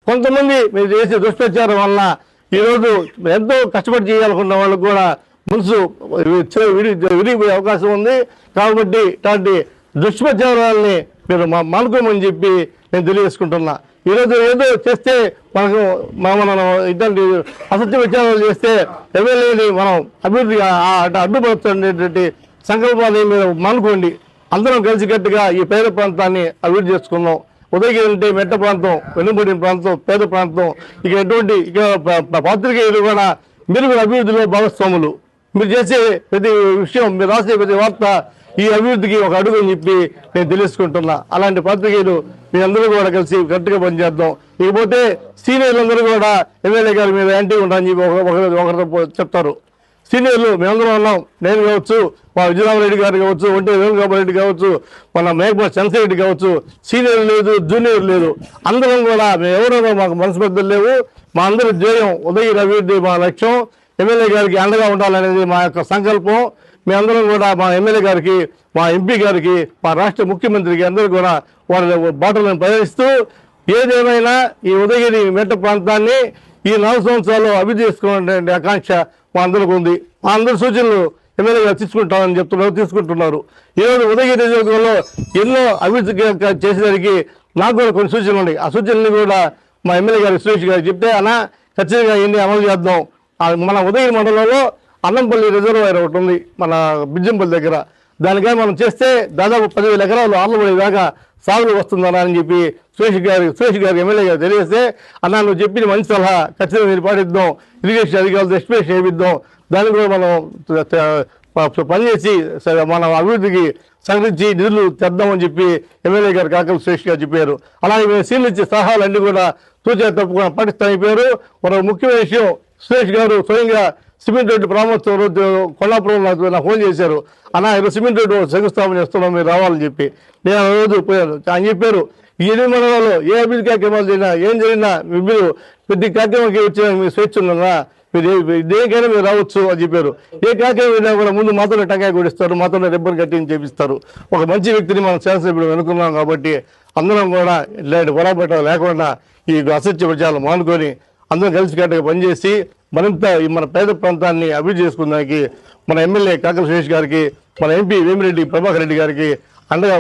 కొంతమంది మీరు చేసే దుష్ప్రచారం వల్ల ఈరోజు ఎంతో కష్టపడి చేయాలనుకున్న వాళ్ళకు కూడా మనసు విరిగిపోయే అవకాశం ఉంది. కాబట్టి ఇలాంటి దుష్ప్రచారాలని మీరు మానుకోమని చెప్పి నేను తెలియజేసుకుంటున్నా. ఈరోజు ఏదో చేస్తే మనం ఇట్లాంటి అసత్య విచారాలు చేస్తే ఎమ్మెల్యేని మనం అభివృద్ధిగా అడ్డుపడుతున్నటువంటి సంకల్పాన్ని మీరు మానుకోండి. అందరం కలిసికట్టుగా ఈ పేద ప్రాంతాన్ని అభివృద్ధి చేసుకున్నాం. ఉదయగిరి అంటే మెట్ట ప్రాంతం, వెనుకబడిన ప్రాంతం, పేద ప్రాంతం. ఇక ఎటువంటి పాత్రికేయులు కూడా మీరు అభివృద్ధిలో భాగస్వాములు. మీరు చేసే ప్రతి విషయం, మీరు రాసే ప్రతి వార్త ఈ అభివృద్ధికి ఒక అడుగు అని చెప్పి నేను తెలుసుకుంటున్నా. అలాంటి పాత్రికేయులు మీ అందరూ కూడా కలిసి గట్టిగా పనిచేద్దాం. ఇకపోతే సీనియర్లందరూ కూడా ఎమ్మెల్యే గారి మీద యాంటీ ఉంటారని చెప్పి ఒకరితో చెప్తారు. సీనియర్లు మేమందరం ఉన్నాం. నేను కావచ్చు, మా విజయరామరెడ్డి గారు కావచ్చు, ఒంటి వేణుగోపాల్ రెడ్డి కావచ్చు, మన మేకపాటి చంద్రశేఖర్ రెడ్డి కావచ్చు. సీనియర్ లేదు, జూనియర్ లేదు, అందరం కూడా మేము ఎవరైనా మాకు మనస్పర్ధలు లేవు. మా అందరి ధ్యేయం ఉదయగిరి అభివృద్ధి మా లక్ష్యం. ఎమ్మెల్యే గారికి అండగా ఉండాలనేది మా యొక్క సంకల్పం. మేమందరం కూడా మా ఎమ్మెల్యే గారికి, మా ఎంపీ గారికి, మా రాష్ట్ర ముఖ్యమంత్రికి అందరూ కూడా వాళ్ళ బాటలను ప్రయాణిస్తూ ఏదేమైనా ఈ ఉదయగిరి మెట్ట ప్రాంతాన్ని ఈ 4 సంవత్సరాలు అభివృద్ధి చేసుకోవాలనే ఆకాంక్ష మా అందరికి ఉంది. మా అందరి సూచనలు ఎమ్మెల్యే గారు తీసుకుంటున్నారు. ఈరోజు ఉదయగిరి నియోజకవర్గంలో ఎన్నో అభివృద్ధి చేసేదానికి నాకు కూడా కొన్ని సూచనలు ఉన్నాయి. ఆ సూచనలు కూడా మా ఎమ్మెల్యే గారు సురేష్ గారు చెప్తే అన్నా ఖచ్చితంగా ఇవన్నీ అమలు చేద్దాం. మన ఉదయగిరి మండలంలో అన్నంపల్లి రిజర్వాయర్ ఒకటి ఉంది మన బిజ్జంపల్లి దగ్గర. దానికై మనం చేస్తే దాదాపు 10,000 ఎకరాలు ఆర్లబడి దాకా సాగులు వస్తుందన్నా అని చెప్పి సురేష్ గారు ఎమ్మెల్యే గారు తెలియజేస్తే, అన్నా నువ్వు చెప్పిన మంచి సలహా ఖచ్చితంగా మీరు పాటిద్దాం. ఇరిగేషన్ అధికారులతో ఎస్టిమేషన్ చేయిద్దాం. దాన్ని కూడా మనం పనిచేసి మన అభివృద్ధికి సంగ్రహించి నిధులు తెద్దామని చెప్పి ఎమ్మెల్యే గారు కాకల సురేష్ గారు చెప్పారు. అలాగే మేము సీన్లు ఇచ్చే సలహాలన్నీ కూడా సూచన తప్పకుండా పాటిస్తామైపోయారు. మరో ముఖ్యమైన విషయం, సురేష్ గారు స్వయంగా సిమెంట్ రోడ్డు ప్రారంభోత్సవం రోజు కొల్లాపురం నాకు ఫోన్ చేశారు. అన్నా ఈరోజు సిమెంట్ రోడ్డు శంకుస్థాపన చేస్తున్నాం, మీరు రావాలని చెప్పి. నేను ఆ రోజు పోయాను. ఆయన చెప్పారు ఈ 8 మండలాల్లో ఏ అభివృద్ధి కార్యక్రమాలు జరిగినా ఏం జరిగినా మీరు ప్రతి కార్యక్రమానికి వచ్చే మీరు స్వేచ్ఛ ఉన్నదా, మీరు దేనికైనా మీరు రావచ్చు అని చెప్పారు. ఏ కార్యక్రమం అయినా కూడా ముందు మాతోనే టంకాయ కొడిస్తారు, మాతోనే రిబ్బన్ కట్టింగ్ చేపిస్తారు. ఒక మంచి వ్యక్తిని మనం శాసనసభ్యుడు అనుకున్నాం. కాబట్టి అందరం కూడా ఇలాంటి పొరపాటు లేకుండా ఈ అసత్య ప్రచారాలు మానుకొని అందరం కలిసికట్టుగా పనిచేసి మరింత మన పేద ప్రాంతాన్ని అభివృద్ధి చేసుకున్నానికి మన ఎమ్మెల్యే కాకల సురేష్ గారికి, మన ఎంపీ వేమిరెడ్డి ప్రభాకర్ రెడ్డి గారికి అండగా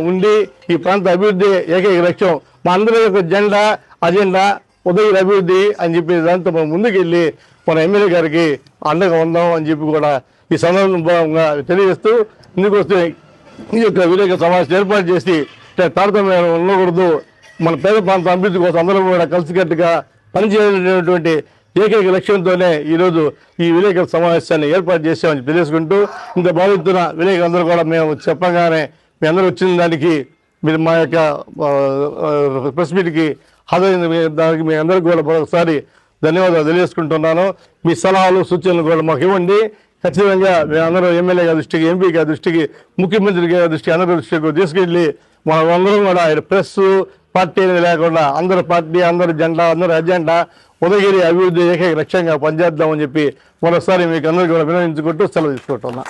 ఉండి ఈ ప్రాంత అభివృద్ధి ఏకైక లక్ష్యం. మా అందరి యొక్క అజెండా ఉదయగిరి అభివృద్ధి అని చెప్పి దాంతో మనం ముందుకెళ్ళి మన ఎమ్మెల్యే గారికి అండగా ఉందాం అని చెప్పి కూడా ఈ సందర్భంగా తెలియజేస్తూ, ఇందుకొస్తే ఈ యొక్క విలేకరుల సమావేశం ఏర్పాటు చేసి తారతమ్యం ఉండకూడదు, మన పేద ప్రాంత అభివృద్ధి కోసం అందరం కూడా కలిసికట్టుగా పనిచేయాలనేటువంటి ఏకైక లక్ష్యంతోనే ఈరోజు ఈ విలేకరుల సమావేశాన్ని ఏర్పాటు చేసామని తెలియజేసుకుంటూ, ఇంత బాధితున్న విలేకరులందరూ కూడా మేము చెప్పగానే మీ అందరూ వచ్చిన దానికి మీరు మా యొక్క ప్రెస్ మీట్కి హాజరైన దానికి మీ అందరికీ కూడా మరొకసారి ధన్యవాదాలు తెలియజేసుకుంటున్నాను. మీ సలహాలు సూచనలు కూడా మాకు ఇవ్వండి. ఖచ్చితంగా మేమందరూ ఎమ్మెల్యే గారి దృష్టికి, ఎంపీ గారి దృష్టికి, ముఖ్యమంత్రి గారి దృష్టికి, అందరి దృష్టికి తీసుకెళ్ళి అందరం కూడా ప్రెస్ పార్టీ అనేది లేకుండా అందరి పార్టీ, అందరి జెండా, అందరి అజెండా ఉదయగిరి అభివృద్ధి ఏకైక లక్ష్యంగా పనిచేద్దామని చెప్పి మరోసారి మీకు అందరికీ కూడా వినవించుకుంటూ సెలవు తీసుకుంటున్నా.